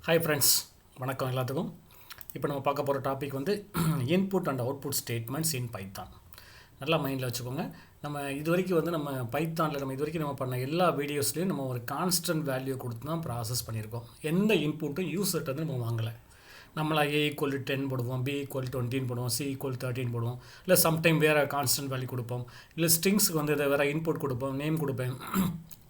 Hi friends, வணக்கம் எல்லாத்துக்கும். இப்போ நம்ம பார்க்க போகிற டாபிக் வந்து input and output statements in Python. நல்லா மைண்டில் வச்சுக்கோங்க. நம்ம இது வரைக்கும் வந்து நம்ம பைத்தானில் இது வரைக்கும் நம்ம பண்ண எல்லா வீடியோஸ்லேயும் நம்ம ஒரு கான்ஸ்டன்ட் வேல்யூ கொடுத்து தான் ப்ராசஸ் பண்ணியிருக்கோம். எந்த இன்புட்டும் யூசர்கிட்ட வந்து நம்ம வாங்கலை. நம்மளா A = 10 போடுவோம், B = 20 போடுவோம், C = 13 போடுவோம், இல்லை சம்டைம் வேறு கான்ஸ்டன்ட் வேல்யூ கொடுப்போம், இல்லை ஸ்ட்ரிங்ஸுக்கு வந்து இதை வேறு இன்புட் கொடுப்போம், நேம் கொடுப்பேன்,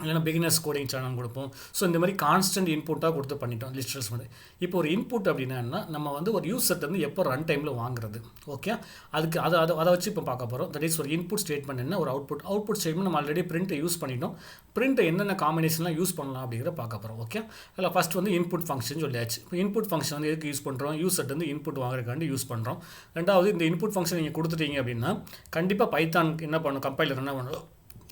இல்லைனா பிகினர்ஸ் கோடிங் சேனல் கொடுப்போம். ஸோ இந்த மாதிரி கான்ஸ்டன்ட் இன்புட்டாக கொடுத்து பண்ணிட்டோம் லிஸ்டர்ஸ் வந்து. இப்போ ஒரு இன்புட் அப்படின்னா நம்ம வந்து ஒரு யூசர்ட்டு வந்து எப்போ ரன் டைமில் வாங்குறது, ஓகே, அதுக்கு அதை வச்சு இப்போ பார்க்க போகிறோம். தட் இஸ் ஒரு இன்புட் ஸ்டேட்மெண்ட் என்ன, ஒரு அவுட்புட் ஸ்டேட்மெண்ட் நம்ம ஆல்ரெடி பிரிண்ட்டை யூஸ் பண்ணிட்டோம். பிரிண்ட்டை என்னென்ன காம்பினேஷன்லாம் யூஸ் பண்ணலாம் அப்படிங்கிறத பார்க்க போகிறோம். ஓகே, அதில் ஃபஸ்ட் வந்து இன்புட் ஃபங்க்ஷன் சொல்லியாச்சு. இப்போ இன்புட் ஃபங்க்ஷன் வந்து எதுக்கு யூஸ் பண்ணுறோம், யூசர்ட்டு வந்து இன்புட் வாங்குறதுக்காண்டி யூஸ் பண்ணுறோம். ரெண்டாவது, இந்த இன்புட் ஃபங்க்ஷன் நீங்கள் கொடுத்துட்டீங்க அப்படின்னா கண்டிப்பாக பைத்தான் என்ன பண்ணும், கம்பைலர் என்ன பண்ணுறோம்,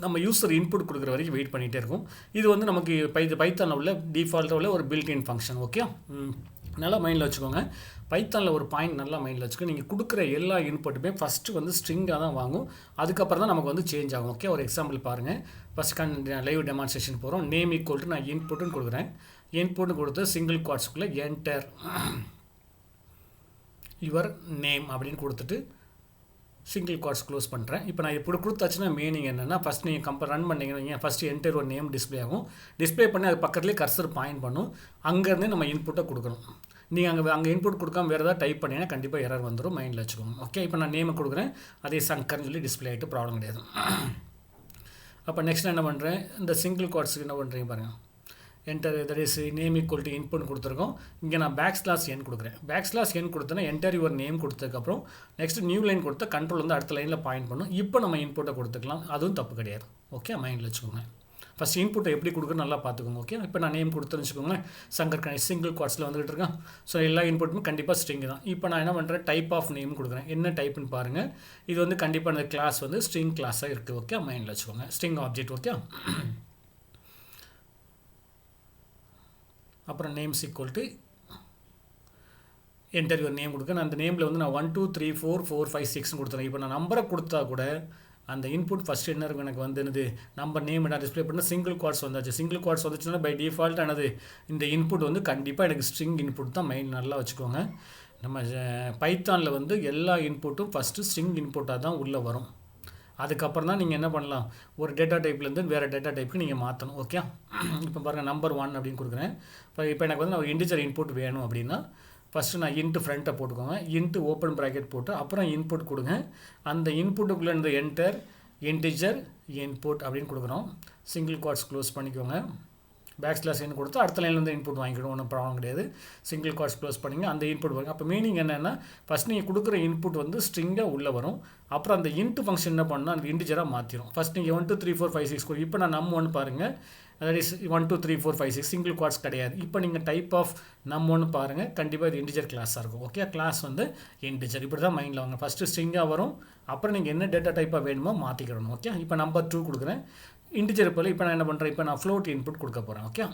நம்ம யூசர் இன்புட் கொடுக்குற வரைக்கும் வெயிட் பண்ணிகிட்டே இருக்கும். இது வந்து நமக்கு பைத்தானில் உள்ள டிஃபால்ட்டாக உள்ள ஒரு பில்ட்-இன் ஃபங்க்ஷன். ஓகே, நல்லா மைண்டில் வச்சுக்கோங்க. பைத்தானில் ஒரு பாயிண்ட் நல்லா மைண்டில் வச்சுக்கோங்க. நீங்கள் கொடுக்குற எல்லா இன்புட்டுமே ஃபஸ்ட்டு வந்து ஸ்ட்ரிங்காக தான் வாங்கும், அதுக்கப்புறம் தான் நமக்கு வந்து சேஞ்ச் ஆகும். ஓகே, ஒரு எக்ஸாம்பிள் பாருங்கள். ஃபஸ்ட் லைவ் டெமான்ஸ்ட்ரேஷன் போகிறோம். நேம் = நான் இன்புட்டுன்னு கொடுக்குறேன். இன்புட்னு கொடுத்து சிங்கிள் குவாட்ஸ்க்குள்ளே என்டர் யுவர் நேம் அப்படின்னு கொடுத்துட்டு சிங்கிள் குவாட்ஸ் க்ளோஸ் பண்ணுறேன். இப்போ நான் இப்படி கொடுத்தாச்சுன்னா மீனிங் என்னென்னா, ஃபஸ்ட் நீங்கள் ரன் பண்ணிங்கன்னா ஃபஸ்ட்டு என்டர் ஒரு நேம் டிஸ்பிளே ஆகும். டிஸ்பிளே பண்ணி அது பக்கத்துலேயே கர்சர் பாயிண்ட் பண்ணும். அங்கேருந்து நம்ம இன்புட்டை கொடுக்கணும். நீங்கள் அங்கே இன்புட் கொடுக்காம வேறு ஏதாவது டைப் பண்ணிங்கன்னா கண்டிப்பாக எரர் வந்துடும், மைண்டில் வச்சுக்கோங்க. ஓகே, இப்போ நான் நேமை கொடுக்குறேன், அதே சங்கர்னு சொல்லி டிஸ்பிளே ஆகிட்டு ப்ராப்ளம் கிடையாது. அப்போ நெக்ஸ்ட் என்ன பண்ணுறேன், இந்த சிங்கிள் குவாட்ஸுக்கு என்ன பண்ணுறீங்க பாருங்கள். Enter that is name = input கொடுத்துருக்கோம். இங்கே நான் \n கொடுக்குறேன். \n கொடுத்தேன்னா என்டர் யுவர் நேம் கொடுத்ததுக்கப்புறம் நெக்ஸ்ட் நியூ லைன் கொடுத்தா கண்ட்ரோல் வந்து அடுத்த லைனில் பாயிண்ட் பண்ணும். இப்போ நம்ம இன்புட்டை கொடுத்துக்கலாம், அதுவும் தப்பு கிடையாது. ஓகே, மைண்டில் வச்சுக்கோங்க. ஃபஸ்ட் இன்புட்டை எப்படி கொடுக்குன்னு நல்லா பார்த்துக்கோங்க. ஓகே, இப்போ நான் நேம் கொடுத்துன்னு வச்சுக்கோங்களேன். சங்கர் சிங்கிள் குவாட்ஸில் வந்துகிட்டு இருக்கேன். ஸோ எல்லா இன்புட்டுமே கண்டிப்பாக ஸ்ட்ரிங் தான். இப்போ நான் என்ன பண்ணுறேன், டைப் ஆஃப் நேம் கொடுக்குறேன். என்ன டைப்புன்னு பாருங்கள். இது வந்து கண்டிப்பாக அந்த கிளாஸ் வந்து ஸ்ட்ரிங் கிளாஸாக இருக்குது. ஓகே, மைண்டில் வச்சுக்கோங்க. String object. ஓகே, அப்புறம் நேம்ஸ் = என்டர் யுவர் நேம் கொடுக்க. நான் அந்த நேமில் வந்து நான் 1 2 3 4 4 5 6 கொடுத்துறேன். இப்போ நான் நம்பரை கொடுத்தா கூட அந்த இன்புட் ஃபஸ்ட் என்ன இருக்கும், எனக்கு வந்து என்னது நம்பர் நேம் என்ன டிஸ்பிளே பண்ணால் சிங்கிள் குவாட்ஸ் வந்தாச்சு. சிங்கிள் குவாட்ஸ் வந்துச்சுன்னா பை டிஃபால்ட் ஆனது இந்த இன்புட் வந்து கண்டிப்பாக எனக்கு ஸ்ட்ரிங் இன்புட் தான். மைண்ட் நல்லா வச்சுக்கோங்க. நம்ம பைத்தானில் வந்து எல்லா இன்புட்டும் ஃபஸ்ட்டு ஸ்ட்ரிங் இன்புட்டாக தான் உள்ளே வரும். அதுக்கப்புறம் தான் நீங்கள் என்ன பண்ணலாம், ஒரு டேட்டா டைப்லேருந்து வேறு டேட்டா டைப்புக்கு நீங்கள் மாற்றணும். ஓகே, இப்போ பாருங்கள் நம்பர் 1 அப்படின்னு கொடுக்குறேன். இப்போ எனக்கு வந்து நான் இன்டிஜர் இன்புட் வேணும் அப்படின்னா ஃபஸ்ட்டு நான் இன்ட்டு ஃப்ரண்ட்டை போட்டுக்கோங்க. இன்ட்டு ஓப்பன் ப்ராக்கெட் போட்டு அப்புறம் இன்புட் கொடுங்க. அந்த இன்புட்டுக்குள்ளே இந்த என்டர் இன்டிஜர் இன்புட் அப்படின்னு கொடுக்குறோம். சிங்கிள் குவாட்ஸ் க்ளோஸ் பண்ணிக்கோங்க. \n கொடுத்து அடுத்த லைன்லேருந்து இன்புட் வாங்கிக்கணும், ஒன்றும் ப்ராப்ளம் கிடையாது. சிங்கிள் குவாட்ஸ் க்ளோஸ் பண்ணிங்க, அந்த இன்புட் வரும். அப்போ மீனிங் என்னென்னா, ஃபஸ்ட் நீங்கள் கொடுக்குற இன்புட் வந்து ஸ்ட்ரிங்காக உள்ளே வரும். அப்புறம் அந்த இன்ட்டு ஃபங்க்ஷன் என்ன பண்ணால் அந்த இன்டிஜராக மாற்றிடும். ஃபஸ்ட் நீங்கள் 1 2 3 4 5 6 இப்போ நான் num1 பாருங்கள். தட் இஸ் 1 2 3 4 5 6 சிங்கிள் குவாட்ஸ் கிடையாது. இப்போ நீங்கள் டைப் ஆஃப் num1 பாருங்கள், கண்டிப்பாக இது இன்டிஜர் கிளாஸாக இருக்கும். ஓகே, கிளாஸ் வந்து இன்டிஜர். இப்படி தான் மைண்டில் வாங்க. ஃபஸ்ட்டு ஸ்ட்ரிங்காக வரும், அப்புறம் நீங்கள் என்ன டேட்டா டைப்பாக வேணுமோ மாற்றிக்கிடணும். ஓகே, இப்போ நம்பர் 2 கொடுக்குறேன். இன்டிஜர் போல் இப்போ நான் என்ன பண்ணுறேன், இப்போ நான் ஃப்ளோட் இன்புட் கொடுக்க போகிறேன். ஓகே,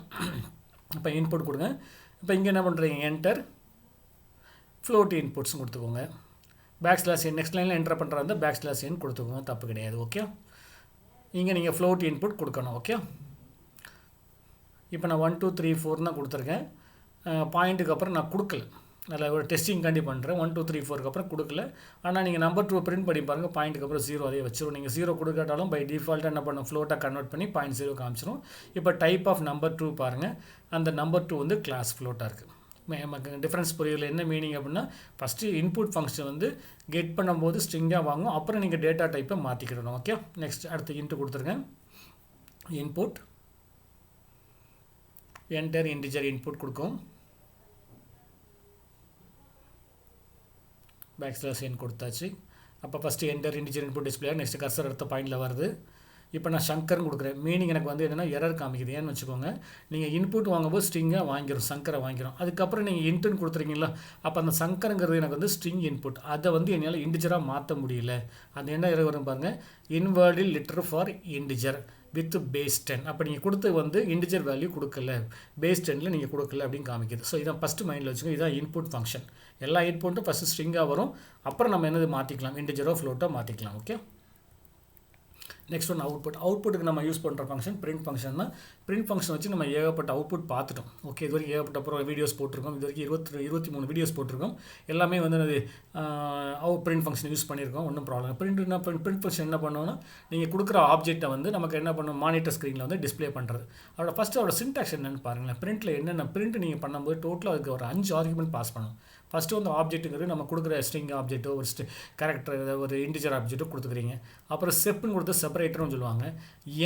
இப்போ இன்புட் கொடுங்க. இப்போ இங்கே என்ன பண்ணுறீங்க, என்டர் ஃப்ளோட் இன்புட்ஸ் கொடுத்துக்கோங்க. \n நெக்ஸ்ட் லைனில் என்டர் பண்ணுறாங்க, \n கொடுத்துக்கோங்க, தப்பு கிடையாது. ஓகே, இங்கே நீங்கள் ஃப்ளோட் இன்புட் கொடுக்கணும். ஓகே, இப்போ நான் 1 2 3 4 தான் கொடுத்துருக்கேன். பாயிண்ட்டுக்கு அப்புறம் நான் கொடுக்கல, அதில் ஒரு டெஸ்டிங் காண்டி பண்ணுறேன். 1 2 3 4க்கு அப்புறம் கொடுக்கல. ஆனால் நீங்கள் நம்பர் 2 பிரிண்ட் பண்ணி பாருங்கள், பாயிண்ட்டுக்கு அப்புறம் 0 அதே வச்சிடும். நீங்கள் 0 கொடுக்காட்டாலும் பை டிஃபால்ட்டாக என்ன பண்ணும், ஃப்ளோட்டாக கன்வெர்ட் பண்ணி 0.0 காமிச்சிடும். இப்போ டைப் ஆஃப் நம்பர் 2 பாருங்கள், அந்த நம்பர் 2 வந்து கிளாஸ் ஃப்ளோட்டாக இருக்குது. நமக்கு டிஃப்ரென்ஸ் புரியல. என்ன மீனிங் அப்படின்னா, ஃபஸ்ட்டு இன்புட் ஃபங்க்ஷன் வந்து கெட் பண்ணும்போது ஸ்ட்ரிங்காக வாங்கும், அப்புறம் நீங்கள் டேட்டா டைப்பை மாற்றிக்கிடணும். ஓகே, நெக்ஸ்ட் அடுத்து இன்ட்டு கொடுத்துருங்க. இன்புட் என்டர் இன்டிஜர் இன்புட் கொடுக்கும். \n கொடுத்தாச்சு. அப்போ first enter integer input display, next cursor அடுத்த பாயிண்டில் வருது. இப்போ நான் சங்கர்னு கொடுக்குறேன். மீனிங் எனக்கு வந்து என்னென்னா எரர் காமிக்குது. ஏன்னு வச்சுக்கோங்க, நீங்கள் இன்புட் வாங்கும்போது ஸ்ட்ரிங்காக வாங்கிடும், சங்கரை வாங்கிடும். அதுக்கப்புறம் நீங்கள் இன்ட்டுன்னு கொடுத்துருக்கீங்களா, அப்போ அந்த சங்கருங்கிறது எனக்கு வந்து ஸ்ட்ரிங் இன்புட், அதை வந்து என்னால் இன்டிஜராக மாற்ற முடியல. அது என்ன எரர் வரும் பாருங்கள், இன்வர்டில் literal for integer with base 10. அப்போ நீங்கள் கொடுத்து வந்து இன்டிஜர் வேல்யூ கொடுக்கல, பேஸ் 10ல் நீங்கள் கொடுக்கல அப்படின்னு காமிக்குது. ஸோ இதான் ஃபஸ்ட்டு மைண்டில் வச்சுக்கோங்க. இதான் இன்புட் ஃபங்க்ஷன். எல்லா இன்புட்டும் ஃபஸ்ட்டு ஸ்ட்ரிங்காக வரும், அப்புறம் நம்ம என்னது மாற்றிக்கலாம், இன்டிஜரோ ஃப்ளோட்டோ மாற்றிக்கலாம். ஓகே, நெக்ஸ்ட் ஒன் அவுட்புட்டுக்கு நம்ம யூஸ் பண்ணுற ஃபங்க்ஷன் பிரிண்ட் ஃபங்க்ஷன் தான். பிரிண்ட் ஃபங்க்ஷன் வச்சு நம்ம ஏகப்பட்ட அவுட்புட் பார்த்துட்டோம். ஓகே, இது வரைக்கும் ஏகப்பட்ட அப்புறம் வீடியோஸ் போட்டிருக்கோம். இது வரைக்கும் 23 வீடியோஸ் போட்டிருக்கோம். எல்லாமே வந்து அது பிரிண்ட் ஃபங்க்ஷன் யூஸ் பண்ணியிருக்கோம். ஒன்றும் ப்ராப்ளம். பிரிண்ட் ஃபங்க்ஷன் என்ன பண்ணுவோம்னா, நீங்கள் கொடுக்குற ஆப்ஜெக்ட்டை வந்து நமக்கு என்ன பண்ணும், மானிட்டர் ஸ்க்ரீனில் வந்து டிஸ்ப்ளே பண்ணுறது. அதோட சின்டாக்ஸ் என்னென்னு பாருங்களேன். பிரிண்ட்டில் என்னென்ன பிரிண்ட் நீங்கள் பண்ணும்போது டோட்டலாக அதுக்கு ஒரு 5 ஆர்குமெண்ட் பாஸ் பண்ணணும். ஃபஸ்ட்டு வந்து ஆப்ஜெக்ட்டுங்கிறது நம்ம கொடுக்குற ஸ்ட்ரிங் ஆப்ஜெக்ட்டோ ஒரு கேரக்டர் ஒரு இன்டிஜர் ஆப்ஜெக்ட்டோ கொடுத்துக்கிறீங்க. அப்புறம் ஸ்டெப்னு கொடுத்து செப்பரேட்டர்னு சொல்லுவாங்க.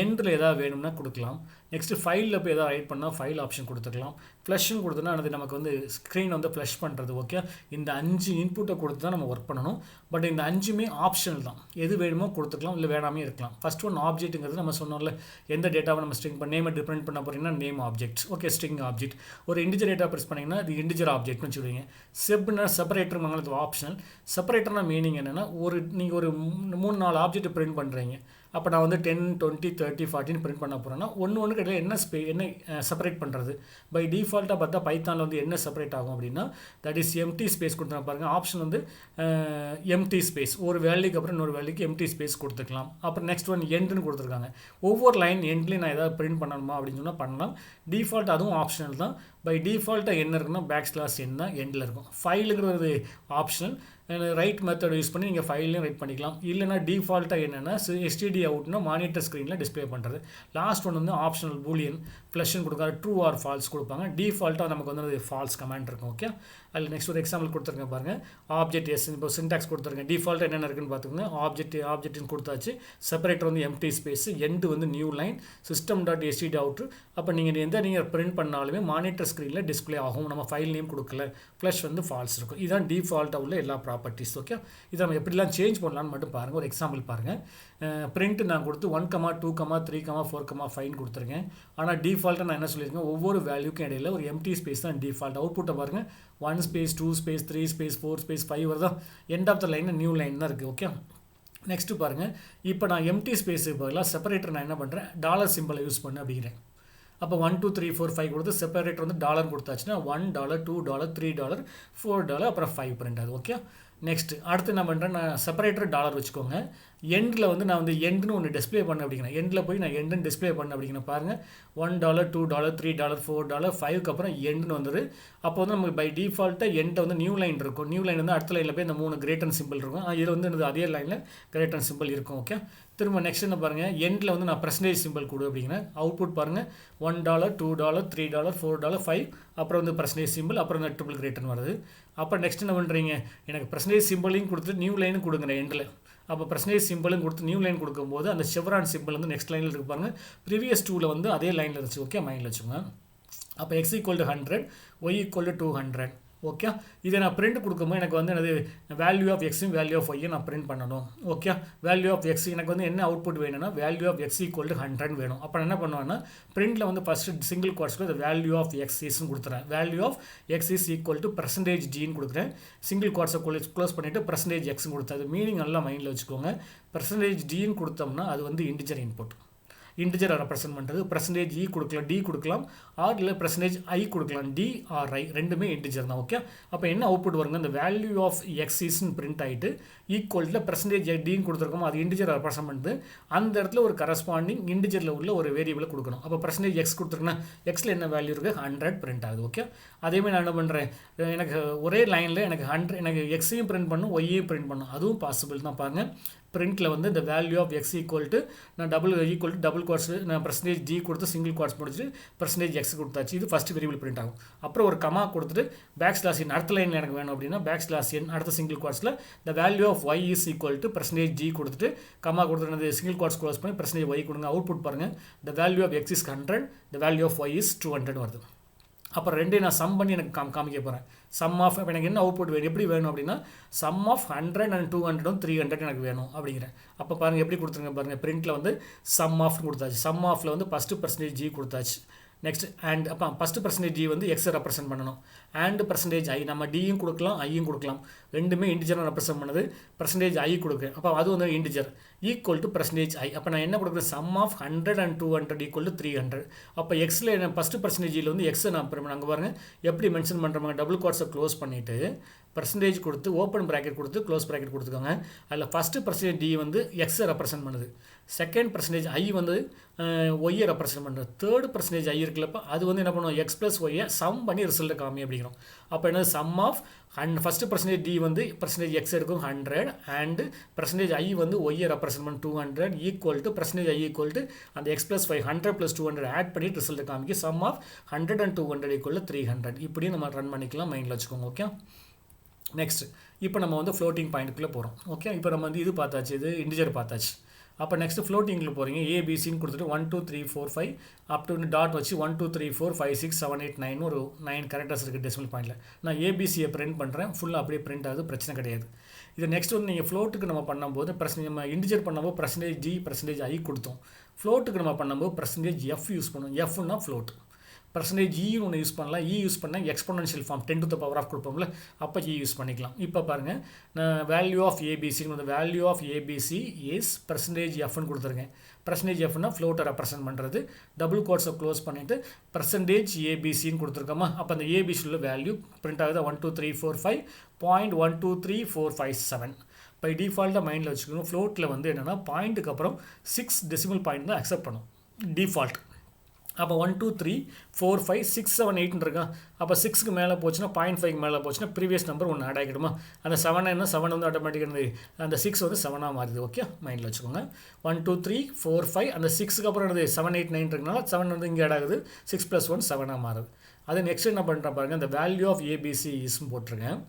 எண்டில் எதாவது வேணும்னா கொடுக்கலாம். நெக்ஸ்ட்டு ஃபைலில் போய் எதாவது ரைட் பண்ணால் ஃபைல் ஆப்ஷன் கொடுத்துக்கலாம். ஃப்ளஷ்னு கொடுத்தோன்னா அது நமக்கு வந்து ஸ்க்ரீன் வந்து ஃப்ளஷ் பண்ணுறது. ஓகே, இந்த 5 இன்புட்டை கொடுத்து தான் நம்ம ஒர்க் பண்ணணும். பட் இந்த 5மே ஆப்ஷனல் தான். எது வேணுமோ கொடுத்துக்கலாம், இல்லை வேணாமே இருக்கலாம். ஃபஸ்ட் ஒன் ஆப்ஜெக்ட்டுங்கிறது நம்ம சொன்னோம்ல, எந்த டேட்டாவை நம்ம ஸ்ட்ரிங் நேமை டிஃபரெண்ட் பண்ண போகிறீங்கன்னா name object. Okay, string object. ஒரு இன்டிஜர் டேட்டா ப்ரெஸ் பண்ணிங்கன்னா அது இன்டிஜர் ஆப்ஜெக்ட்னு சொல்லுவீங்க. செப்னா செப்பரேட்டர் வாங்கிறது ஆப்ஷனல். செப்பரேட்டர்னா மீனிங் என்னென்னா, நீங்கள் ஒரு 3-4 ஆப்ஜெக்ட் பிரிண்ட் பண்ணுறீங்க. அப்போ நான் வந்து 10, 20, 30, 40 பிரிண்ட் பண்ண போகிறேன்னா ஒன்று கிடையாது. என்ன செப்பரேட் பண்ணுறது? பை டிஃபால்ட்டாக பார்த்தா பைத்தானில் வந்து என்ன செப்பரேட் ஆகும் அப்படின்னா, தட் இஸ் எம்டி ஸ்பேஸ் கொடுத்துனா பாருங்கள். ஆப்ஷன் வந்து எம்டி ஸ்பேஸ். ஒரு வேல்யூக்கு அப்புறம் இன்னொரு வேல்யூக்கு எம்டி ஸ்பேஸ் கொடுத்துக்கலாம். அப்புறம் நெக்ஸ்ட் ஒன் எண்டுன்னு கொடுத்துருக்காங்க. ஒவ்வொரு லைன் எண்ட்லேயும் நான் ஏதாவது பிரிண்ட் பண்ணணுமா அப்படின்னு சொன்னால் பண்ணலாம். டிஃபால்ட் அதுவும் ஆப்ஷனல் தான். பை டிஃபால்ட்டாக என்ன இருக்குன்னா /n தான் எண்டில் இருக்கும். ஃபைலுங்கிறது ஆப்ஷனல். ரைட் மெத்தட் யூஸ் பண்ணி நீங்கள் ஃபைல்லையும் ரைட் பண்ணிக்கலாம். இல்லைனா டிஃபால்ட்டாக என்னென்னா எஸ்டிடி அவுட்னா மானிட்டர் ஸ்க்ரீனில் டிஸ்ப்ளே பண்ணுறது. லாஸ்ட் ஒன் வந்து ஆப்ஷனல் பூலியன் ஃப்ளஷ்னு கொடுக்காது, ட்ரூ ஆர் ஃபால்ஸ் கொடுப்பாங்க. டிஃபால்ட்டாக நமக்கு வந்து ஃபால்ஸ் கமெண்ட் இருக்கும். ஓகே, அதில் நெக்ஸ்ட் ஒரு எக்ஸாம்பிள் கொடுத்துருக்கேன் பாருங்கள். ஆப்ஜெக்ட் எஸ் இப்போ சின்டாக்ஸ் கொடுத்துருக்கேன். டிஃபால்ட்டாக என்னென்ன இருக்குன்னு பார்த்துக்கோங்க. ஆப்ஜெக்ட்னு கொடுத்தாச்சு. செப்பரேட்டர் வந்து எம்டி ஸ்பேஸ், எண்டு வந்து நியூ லைன், system.std அவுட்ரு. அப்போ நீங்கள் பிரிண்ட் பண்ணாலுமே மானிட்டர் ஸ்க்ரீனில் டிஸ்ப்ளே ஆகும். நம்ம ஃபைல் நேம் கொடுக்கல, ஃப்ளஷ் வந்து ஃபால்ஸ் இருக்கும். இதுதான் டிஃபால்ட்டாக உள்ள எல்லா ப்ராப்பர்ட்டிஸ். ஓகே, இதை நம்ம எப்படிலாம் சேஞ்ச் பண்ணலான்னு மட்டும் பாருங்கள். ஒரு எக்ஸாம்பிள் பாருங்கள். பிரிண்ட் நான் கொடுத்து 1, 2, 3, 4, 5 கொடுத்துருக்கேன். ஆனால் டிஃபால்ட்டாக நான் என்ன சொல்லியிருக்கேன், ஒவ்வொரு வேல்யூக்கும் இடையில ஒரு எம்டி ஸ்பேஸ் தான் டிஃபால்ட். அவுட்புட்டை பாருங்கள். 1 ஸ்பேஸ் 2 ஸ்பேஸ் 3 ஸ்பேஸ் 4 ஸ்பேஸ் 5 வருதா. End of the line new line தான் இருக்குது. ஓகே, நெக்ஸ்ட்டு பாருங்கள். இப்போ நான் எம்டி ஸ்பேஸுக்கு பதிலாக செப்பரேட்டர் நான் என்ன பண்ணுறேன், டாலர் சிம்பிளை யூஸ் பண்ண அப்படிங்கிறேன். அப்போ 1, 2, 3, 4, 5 கொடுத்து செப்பரேட்டர் வந்து டாலர் கொடுத்தாச்சுன்னா $1, $2, $3, $4, அப்புறம் 5 பிரிண்ட் ஆகுது. ஓகே, நெக்ஸ்ட் அடுத்து என்ன பண்ணுறேன், நான் செப்பரேட்டர் டாலர் வச்சுக்கோங்க. எண்டில் வந்து நான் வந்து எண்டுன்னு ஒன்று டிஸ்ப்ளே பண்ண அப்படிங்கிறேன். எண்டில் போய் நான் எண்டுன்னு டிஸ்ப்ளே பண்ண அப்படிங்கிற பாருங்கள். $1, $2, $3, $4, 5க்கு அப்புறம் எண்டுன்னு வந்துடுது. அப்போ வந்து நமக்கு பை டிஃபால்ட்டாக எண்டில் வந்து நியூ லைன் இருக்கும். நியூ லைன் வந்து அடுத்த லைனில் போய் இந்த 3 கிரேட்டன் சிம்பிள் இருக்கும். இதில் வந்து அதே லைனில் கிரேட்டன் சிம்பிள் இருக்கும். ஓகே, திரும்ப நெக்ஸ்ட் என்ன பாருங்கள், எண்டில் வந்து நான் பர்சன்டேஜ் சிம்பிள் கொடு அப்படிங்கிறேன். அவுட்புட் பாருங்கள். $1, $2, $3, $4, 5, அப்புறம் வந்து பர்சன்டேஜ் சிம்பிள், அப்புறம் இந்த ட்ரிபிள் கிரேட்டன் வருது. அப்புறம் நெக்ஸ்ட் என்ன பண்ணுறீங்க, எனக்கு பர்சன்டேஜ் சிம்பிளையும் கொடுத்துட்டு நியூ லைனும் கொடுங்க எண்டில். அப்போ பர்சன்டேஜ் சிம்பிளும் கொடுத்து நியூ லைன் கொடுக்கும்போது அந்த செவரான் சிம்பிள் வந்து நெக்ஸ்ட் லைனில் இருக்கு பாருங்கள். ப்ரீவியஸ் 2ல் வந்து அதே லைனில் இருந்துச்சு. ஓகே, மைண்டில் வச்சுக்கோங்க. அப்போ x = 100, y = 200. ஓகே, இதை நான் பிரிண்ட் கொடுக்கும்போது எனக்கு வந்து என்னது, வேல்யூ ஆஃப் எக்ஸும் வேல்யூ ஆஃப் ஒய்யும் நான் பிரிண்ட் பண்ணணும். ஓகே, வேல்யூ ஆஃப் எக்ஸ் எனக்கு வந்து என்ன அவுட்புட் வேணும்னா வேல்யூ ஆஃப் x = 100 வேணும். அப்போ என்ன பண்ணுவேன்னா பிரிண்டில் வந்து ஃபஸ்ட்டு சிங்கிள் குவாட்ஸ்க்கு the வேல்யூ ஆஃப் எக்ஸ் இஸ்ன்னு கொடுத்துறேன். Value of x is equal to %Gன்னு கொடுக்குறேன். சிங்கிள் குவாட்ஸை க்ளோஸ் பண்ணிவிட்டு %Xன்னு கொடுத்தது. மீனிங் நல்லா மைண்டில் வச்சுக்கோங்க. %Gன்னு கொடுத்தோம்னா அது வந்து இன்டிஜர் இன்புட். இன்டிஜரை ரெப்ரசென்ட் பண்ணுறது. %E கொடுக்கலாம், D கொடுக்கலாம், ஆர் இல்லை %I கொடுக்கலாம். D ஆர் I ரெண்டுமே இன்டிஜர் தான். ஓகே, அப்போ என்ன அவுட்புட் வருங்க, இந்த வேல்யூ ஆஃப் எக்ஸ் இஸ்ன்னு பிரிண்ட் ஆகிட்டு ஈக்குவலில் %Dன்னு கொடுத்துருக்கோம். அது இன்டிஜரை ரெப்ரசென்ட் பண்ணுது. அந்த இடத்துல ஒரு கரஸ்பாண்டிங் இன்டிஜரில் உள்ள ஒரு வேரியபிளை கொடுக்கணும். அப்போ %X கொடுத்துருக்குன்னா எக்ஸில் என்ன வேல்யூ இருக்குது, 100 பிரிண்ட் ஆகுது. ஓகே, அதேமாதிரி நான் என்ன பண்ணுறேன், எனக்கு ஒரே லைனில் எனக்கு 100 எனக்கு எக்ஸையும் பிரிண்ட் பண்ணும், ஒய்யையும் பிரிண்ட் பண்ணும். அதுவும் பாசிபிள் தான். பாருங்கள், பிரிண்டில் வந்து இந்த value of X equal to நான் டபுள் குவாட்ஸ் நான் %D கொடுத்து சிங்கிள் குவாட்ஸ் முடிச்சுட்டு %X கொடுத்தாச்சு. இது ஃபஸ்ட்டு வேரியபிள் பிரிண்ட் ஆகும். அப்புறம் ஒரு கமா கொடுத்துட்டு /n அடுத்த லைனில் எனக்கு வேணும் அப்படின்னா /n அடுத்த சிங்கிள் குவாட்ஸில் the value of y is equal to %G கொடுத்துட்டு கமா கொடுத்துட்டு சிங்கிள் குவாட்ஸ் க்ளோஸ் பண்ணி %Y கொடுங்க. அவுட்புட் பாருங்கள், the value of x is 100, the value of y is 200 வருது. அப்புறம் ரெண்டையும் நான் சம் பண்ணி எனக்கு காமிக்க போகிறேன். சம் ஆஃப் எனக்கு என்ன அவுட்புட் வேணும், எப்படி வேணும் அப்படின்னா சம் ஆஃப் 100 and 200 300 எனக்கு வேணும் அப்படிங்கிறேன். அப்போ பாருங்கள் எப்படி கொடுத்துருங்க பாருங்கள். பிரிண்டில் வந்து சம் ஆஃப்னு கொடுத்தாச்சு. சம் ஆஃபில் வந்து ஃபஸ்ட்டு %G கொடுத்தாச்சு. நெக்ஸ்ட் அண்ட் அப்போ ஃபஸ்ட்டு %G வந்து எக்ஸை ரெப்ரசென்ட் பண்ணணும். அண்ட் %I நம்ம டியும் கொடுக்கலாம், ஐயும் கொடுக்கலாம். ரெண்டுமே இன்டிஜரை ரெப்ரசென்ட் பண்ணுது. %I கொடுக்குறேன். அப்போ அது வந்து இன்டிஜர் ஈக்குவல் டு %I. அப்போ நான் என்ன கொடுக்குறேன், சம் ஆஃப் 100 and 200 = 300. அப்போ எக்ஸில் ஃபஸ்ட்டு %Gயில் வந்து எக்ஸை நான் அங்கே பாருங்கள் எப்படி மென்ஷன் பண்ணுறோம். டபுள் குவாட்ஸை க்ளோஸ் பண்ணிவிட்டு % கொடுத்து ஓப்பன் ப்ராக்கெட் கொடுத்து க்ளோஸ் ப்ராக்கெட் கொடுத்துக்கோங்க. அதில் ஃபஸ்ட்டு %D வந்து எக்ஸை ரெப்ரசென்ட் பண்ணுது. செகண்ட் பர்சன்டேஜ் ஐ வந்து ஒய்யை ரெப்ரசன்ட் பண்ணுறது. தேர்ட் பர்சன்டேஜ் ஐ இருக்குல்லப்ப அது வந்து என்ன பண்ணுவோம், எக்ஸ் ப்ளஸ் ஒய்யை சம் பண்ணி ரிசல்ட்டை காமி அப்படிங்கிறோம். அப்போ என்னது sum of first percentage D வந்து பர்சன்டேஜ் எக்ஸ் எடுக்கும் 100 அண்ட் பர்சன்டேஜ் ஐ வந்து ஒய்யை ரெப்ரசன்ட் பண்ண 200 equal to percentage I equal to அந்த எக்ஸ் ப்ளஸ் 100 + 200 ஆட் பண்ணி ரிசல்ட்டை காமிக்க சம் ஆஃப் 100 and 200 ஈக்குவல் 300. இப்படியும் நம்ம ரன் பண்ணிக்கலாம், மைண்டில் வச்சுக்கோங்க. ஓகே, நெக்ஸ்ட் இப்போ நம்ம வந்து ஃப்ளோட்டிங் பாயிண்ட்டுக்குள்ளே போகிறோம். ஓகே, இப்போ நம்ம வந்து இது பார்த்தாச்சு, இது இன்டிஜர் பார்த்தாச்சு. அப்போ நெக்ஸ்ட் ஃப்ளோட்டிங்கில் போகிறீங்க. ஏபிசின்னு கொடுத்துட்டு 1 2 3 4 5 அப் டு டாட் வச்சு 1 2 3 4 5 6 7 8 9 ஒரு 9 கேரக்டர்ஸ் இருக்குது டெசிமல் பாயிண்டில். நான் ஏபிசியை பிரிண்ட் பண்ணுறேன், ஃபுல்லாக அப்படியே பிரிண்ட் ஆகுது, பிரச்சனை கிடையாது. இது நெக்ஸ்ட் வந்து நீங்கள் ஃப்ளோட்டுக்கு நம்ம பண்ணும்போது நம்ம இன்டிஜர் பண்ணும்போது பர்சன்டேஜ் டி பர்சன்டேஜ் ஐ கொடுத்தோம். ஃப்ளோட்டுக்கு நம்ம பண்ணும்போது பர்சன்டேஜ் எஃப் யூஸ் பண்ணுவோம். எஃப்னா ஃப்ளோட். பர்சன்டேஜ் இ ஒன்று யூஸ் பண்ணலாம். இ யூஸ் பண்ணால் exponential form 10 to the power of கொடுப்போம்ல, அப்போ இ யூஸ் பண்ணிக்கலாம். இப்போ பாருங்கள், நான் வேல்யூ ஆஃப் ஏபிசின்னு வந்து value of ABC is percentage எஃப்னு கொடுத்துருக்கேன். பர்சன்டேஜ் எஃப்னா ஃப்ளோட்டை ரெப்ரசென்ட் பண்ணுறது. டபுள் கோட்ஸை க்ளோஸ் பண்ணிவிட்டு பர்சன்டேஜ் ஏபிசின்னு கொடுத்துருக்கோமா, அப்போ அந்த ஏபிசியில் வேல்யூ பிரிண்ட் ஆகுது 1 2 3 4 5.12345 பை டிஃபால்ட்டாக மைண்டில் வச்சுக்கணும். ஃப்ளோட்டில் வந்து என்னென்னா பாயிண்ட்டுக்கு அப்புறம் 6 டெசிமல் பாயிண்ட் தான் அக்செப்ட் பண்ணும் டிஃபால்ட். அப்போ 1 2 3 4 5 6 7 8 இருக்கா, அப்போ 6க்கு மேலே போச்சுன்னா 0.5க்கு மேலே போச்சுன்னா ப்ரீவியஸ் நம்பர் ஒன்று ஆட் ஆகிடுமா, அந்த 7 என்ன 7 வந்து ஆட்டோமேட்டிக்காக அந்த 6 வந்து 7ஆக மாறுது. ஓகே, மைண்டில் வச்சுக்கோங்க. 1 2 3 4 5 அந்த 6க்கு அப்புறம் என்னது 7 8 9 இருக்கனால 7 வந்து இங்கே ஆட் ஆகுது, 6 + 1 7ஆக மாறுது. அது நெக்ஸ்ட் என்ன பண்ணுறேன் பாருங்கள், இந்த வேல்யூ ஆஃப் ஏபிசி இஸ்ன்னு போட்டிருக்கேன்.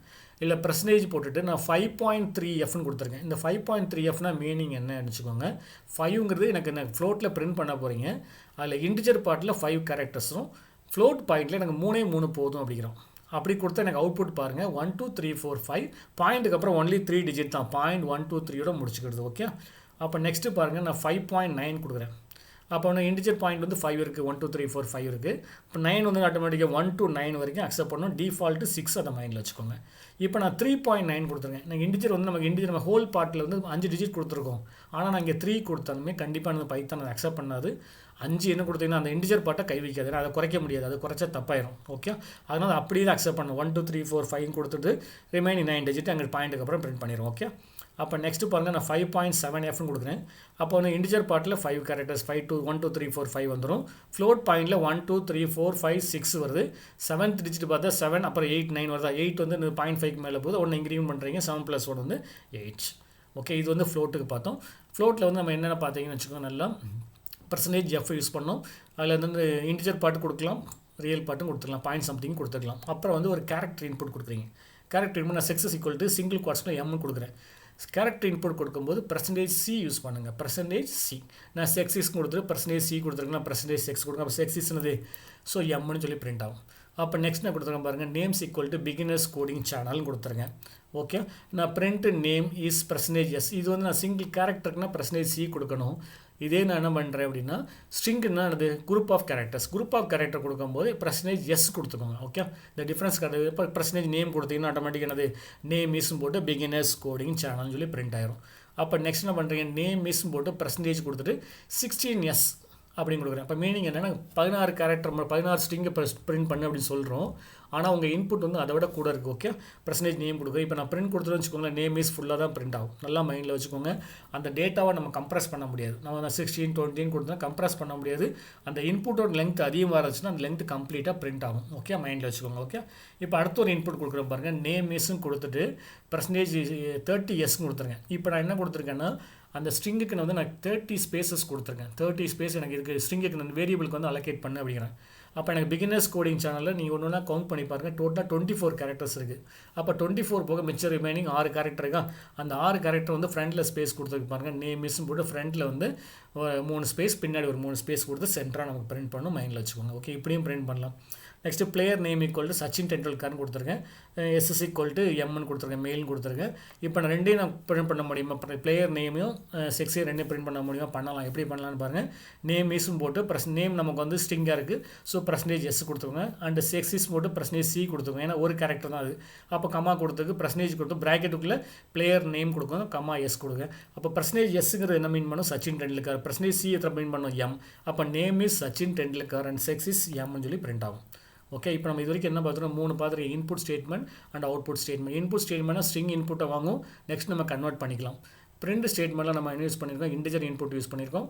இல்லை பர்சன்டேஜ் போட்டுட்டு நான் 5.3Fன்னு கொடுத்துருக்கேன். இந்த 5.3Fனா மீனிங் என்ன வச்சுக்கோங்க, 5ங்கிறது எனக்கு ஃப்ளோட்டில் பிரிண்ட் பண்ண போகிறீங்க. அதில் இன்டிஜர் பார்ட்டில் 5 கேரக்டர்ஸும் ஃப்ளோட் பாயிண்டில் எனக்கு 3 போதும் அப்படிங்கிறோம். அப்படி கொடுத்தா எனக்கு அவுட்புட் பாருங்கள் 1 2 3 4 5 பாயிண்ட்டுக்கு அப்புறம் ஒன்லி 3 டிஜிட் தான், 0.123 முடிச்சுக்கிறது. ஓகே, அப்போ நெக்ஸ்ட்டு பாருங்கள், நான் 5.9 கொடுக்குறேன். அப்போ வந்து இன்டிஜர் பாயிண்ட் வந்து 5 இருக்குது, 1 2 3 4 5 இருக்குது. இப்போ 9 வந்து ஆட்டோமேட்டிக்காக 1 to 9 வரைக்கும் அக்செப்ட் பண்ணணும். டிஃபால்ட்டு 6 அதை மைண்டில் வச்சுக்கோங்க. இப்போ நான் 3.9 கொடுத்துருக்கேன். நான் இன்டிஜர் வந்து நம்ம ஹோல் பார்ட்டில் வந்து 5 டிஜிட் கொடுத்துருக்கோம். ஆனால் நான் இங்கே 3 கொடுத்தாலுமே கண்டிப்பாக அந்த பைத்தான் அதை அக்செப்ட் பண்ணாது. 5 என்ன கொடுத்தீங்கன்னா அந்த இன்டிஜர் பார்ட்டை கை வைக்காது, ஏன்னா அதை குறைக்க முடியாது, அது குறைச்சா தப்பாயிரும். ஓகே, அதனால் அப்படியே தான் அக்செப்ட் பண்ணணும். 1 2 3 4 5 கொடுத்துட்டு ரிமைனிங் 9 டிஜிட் அங்கே பாயிண்ட்டுக்கு அப்புறம் பிரிண்ட் பண்ணிடும். ஓகே, அப்போ நெக்ஸ்ட்டு பாருங்கள், நான் 5.7Fன்னு கொடுக்குறேன். அப்போ வந்து இன்டிஜர் பார்ட்டில் 5 கேரக்டர்ஸ் 1 2 3 4 5 வந்துடும். ஃப்ளோட் பாயிண்டில் 1 2 3 4 5 6 வருது. 7th டிஜிட் பார்த்தா 7, அப்புறம் 8 9 வருதா, 8 வந்து 0.5க்கு மேலே போகுது, ஒன்று இன்க்ரீமெண்ட் பண்ணுறீங்க, 7 + 1 வந்து 8. ஓகே, இது வந்து ஃப்ளோட்டுக்கு பார்த்தோம். ஃப்ளோட்டில் வந்து நம்ம என்னென்ன பார்த்தீங்கன்னு வச்சுக்கோங்க, நல்லா பர்சன்டேஜ் எஃப் யூஸ் பண்ணோம். அதில் வந்து இன்டிஜர் பார்ட்டு கொடுக்கலாம், ரியல் பார்ட்டும் கொடுத்துக்கலாம், பாயிண்ட் சம்திங் கொடுத்துக்கலாம். அப்புறம் வந்து ஒரு கேரக்டர் இன்புட் கொடுக்குறீங்க. கேரக்டர் இன்புட் நான் செக்ஸஸ் ஈக்குவல் டு சிங்கிள் குவாட்ஸில் எம்னு கொடுக்குறேன். கேரக்டர் இன்புட் கொடுக்கும்போது பர்சன்டேஜ் சி யூஸ் பண்ணுங்கள். பர்சன்டேஜ் சி நான் செக்ஸிஸ் கொடுத்துட்டு பர்சன்டேஜ் சி கொடுத்துருக்கேன், பர்சன்டேஜ் செக்ஸ் கொடுங்க. அப்போ செக்ஸிஸ்னது ஸோ எம்னு சொல்லி பிரிண்ட் ஆகும். அப்போ நெக்ஸ்ட் நான் கொடுத்துருக்கேன் பாருங்கள், names equal to beginners coding சேனல்னு கொடுத்துருக்கேன். ஓகே, நான் print name is percentage S. இது வந்து நான் சிங்கிள் கேரக்டருக்குனா பர்சன்டேஜ் சி கொடுக்கணும். இதே நான் என்ன பண்ணுறேன் அப்படின்னா ஸ்ட்ரிங்க்னா அது குரூப் ஆஃப் கேரக்டர் கொடுக்கும்போது பர்சன்டேஜ் எஸ் கொடுத்துக்கோங்க. ஓகே, இந்த டிஃப்ரென்ஸ் கிடையாது. இப்போ பர்சன்டேஜ் நேம் கொடுத்தீங்கன்னா ஆட்டோமேட்டிக் என்னது நேம் இஸ்ன்னு போட்டு பிகினர்ஸ் கோடிங் சேனல்னு சொல்லி பிரிண்ட் ஆயிரும். அப்போ நெக்ஸ்ட் என்ன பண்ணுறீங்க, நேம் இஸ்ன்னு போட்டு பர்சன்டேஜ் கொடுத்துட்டு 16S அப்படின்னு கொடுக்குறேன். இப்போ மீனிங் என்னென்னா 16 கேரக்டர் 16 ஸ்ட்ரிங்கை பிரிண்ட் பண்ணு அப்படின்னு சொல்கிறோம். ஆனால் உங்கள் இன்புட் வந்து அதை விட கூட இருக்குது. ஓகே, பர்சன்டேஜ் நேம் கொடுக்குறேன். இப்போ நான் பிரிண்ட் கொடுத்துட்டு வச்சுக்கோங்களேன், நேம் இஸ் ஃபுல்லாக தான் பிரிண்ட் ஆகும். நல்லா மைண்டில் வச்சுக்கோங்க. அந்த டேட்டாவை நம்ம கம்ப்ரஸ் பண்ண முடியாது. நம்ம 16 20 கொடுத்தா கம்ப்ரஸ் பண்ண முடியாது. அந்த இன்புட்டோட லென்த் அதிகமாக இருந்துச்சுன்னா அந்த லென்த் கம்ப்ளீட்டாக பிரிண்ட் ஆகும். ஓகே, மைண்டில் வச்சுக்கோங்க. ஓகே, இப்போ அடுத்த ஒரு இன்புட் கொடுக்குறேன் பாருங்கள், நேம் இஸ்ன்னு கொடுத்துட்டு பர்சன்டேஜ் 30S கொடுத்துருங்க. இப்போ நான் என்ன கொடுத்துருக்கேன்னா அந்த ஸ்ட்ரிங்குக்கு நான் 30 ஸ்பேசஸ் கொடுத்துருக்கேன். 30 ஸ்பேஸ் எனக்கு இருக்குது. ஸ்ட்ரிங்குக்கு நான் வேரியபிளுக்கு வந்து அலோகேட் பண்ணு அப்படிங்கிறேன். அப்போ எனக்கு பிகினர்ஸ் கோடிங் சேனலில் நீங்கள் ஒன்று ஒன்றா கவுண்ட் பண்ணி பாருங்கள், டோட்டலாக 24 கேரக்டர்ஸ் இருக்குது. அப்போ 24 போக மிச்சம் ரிமைனிங் 6 கேரக்டர் இருக்கா, அந்த 6 கேரக்டர் வந்து ஃப்ரண்ட்டில் ஸ்பேஸ் கொடுத்துருக்கு பாருங்கள். நேம் மிஸ்ன்னு போட்டு ஃப்ரண்ட்டில் வந்து 3 ஸ்பேஸ், பின்னாடி ஒரு 3 ஸ்பேஸ் கொடுத்து சென்டராக நமக்கு பிரிண்ட் பண்ணணும், மைண்டில் வச்சுக்கோங்க. ஓகே, இப்படியும் பிரிண்ட் பண்ணலாம். Next player name equal to Sachin டெண்டுல்கர்னு கொடுத்துருக்கேன். எஸ்எஸ் ஈக்குவல் டு எம்னு கொடுத்துருக்கேன், மெயில்னு கொடுத்துருக்கேன். இப்போ நான் ரெண்டையும் நான் பிரிண்ட் பண்ண முடியுமா, பிளேயர் நேமையும் செக்ஸையும் ரெண்டையும் பிரிண்ட் பண்ண முடியுமா, பண்ணலாம். எப்படி பண்ணலான்னு பாருங்கள். நேம் இஸ்ன்னு போட்டு நேம் நமக்கு வந்து ஸ்ட்ரிங்காக இருக்குது, ஸோ பர்சன்டேஜ் எஸ் கொடுத்துருங்க. அண்ட் செக்ஸிஸ் போட்டு பர்சன்டேஜ் சி கொடுத்துருங்க, ஏன்னா ஒரு கேரக்டர் தான் அது. அப்போ கம்மா கொடுத்துருக்கு, பர்சன்டேஜ் கொடுத்து ப்ராக்கெட்டுக்குள்ளே பிளேயர் நேம் கொடுக்கணும், கம்மா எஸ் கொடுங்க. அப்போ பர்சன்டேஜ் எஸ்ஸுங்கிறது என்ன மீன் பண்ணும், சச்சின் டெண்டுல்கர். பர்சன்டேஜ் சி எத்தனை மீன் பண்ணும், எம். அப்போ name is Sachin Tendulkar and sex is எம்னு சொல்லி பிரிண்ட் ஆகும். ஓகே, இப்போ நம்ம இது வரைக்கும் என்ன பார்த்துருக்கோம், 3 பார்த்துருக்கோம். Input statement and output statement. Input ஸ்டேட்மெண்ட்னா ஸ்ட்ரிங் இன்புட்டை வாங்கும், நெக்ஸ்ட் நம்ம கன்வெர்ட் பண்ணிக்கலாம். பிரிண்ட் ஸ்டேட்மெண்ட்டில் நம்ம என்ன யூஸ் பண்ணியிருக்கோம், இன்டிஜர் இன்புட் யூஸ் பண்ணியிருக்கோம்,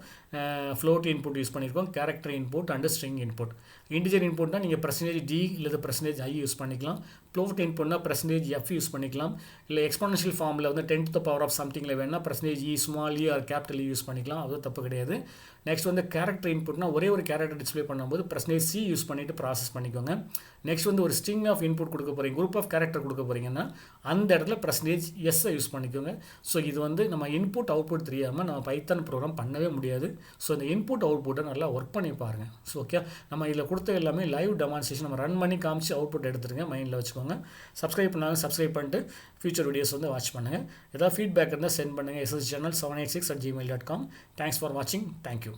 ஃப்ளோட் இன்புட் யூஸ் பண்ணியிருக்கோம், character input and string input. Integer இன்புட்னா நீங்கள் %d இல்லை %i யூஸ் பண்ணிக்கலாம். ஃப்ளோட் இன்புட்னா %f யூஸ் பண்ணிக்கலாம். இல்லை எக்ஸ்போனன்ஷியல் ஃபார்மில் வந்து 10 to the power of somethingல வேணால் %e small E or capital use பண்ணிக்கலாம், அதுவும் தப்பு கிடையாது. நெக்ஸ்ட் வந்து கேரக்டர் இன்புட்னா ஒரே ஒரு கேரக்டர் டிஸ்பிளே பண்ணும்போது %c யூஸ் பண்ணிவிட்டு ப்ராசஸ் பண்ணிக்கோங்க. நெக்ஸ்ட் வந்து ஒரு ஸ்ட்ரிங் ஆஃப் இன்புட் கொடுக்க போகிறீங்க, குரூப் ஆஃப் கேரக்டர் கொடுக்க போகிறீங்கன்னா அந்த இடத்துல %s யூஸ் பண்ணிக்கோங்க. ஸோ இது வந்து நம்ம இன்புட் அவுட்புட் தெரியாமல் நம்ம பைத்தான் ப்ரோக்ராம் பண்ணவே முடியாது. ஸோ இந்த இன்புட் அவுட்புட்டை நல்லா ஒர்க் பண்ணி பாருங்கள். ஸோ ஓகே, நம்ம இதில் கொடுத்த எல்லாமே லைவ் டெமான்ஸ்ட்ரேஷன் நம்ம ரன் பண்ணி காமிச்சு அவுட்புட் எடுத்துருங்க, மைண்டில் வச்சுக்கோங்க. சப்ஸ்கிரைப் பண்ணாங்க சப்ஸ்கிரைப் பண்ணிட்டு ஃபியூச்சர் வீடியோஸ் வந்து வாட்ச் பண்ணுங்கள். ஏதாவது ஃபீட்பேக் இருந்தால் சென்ட் பண்ணுங்கள். SSChannel786@gmail.com. தேங்க்ஸ் ஃபார் வாட்சிங். தேங்க்யூ.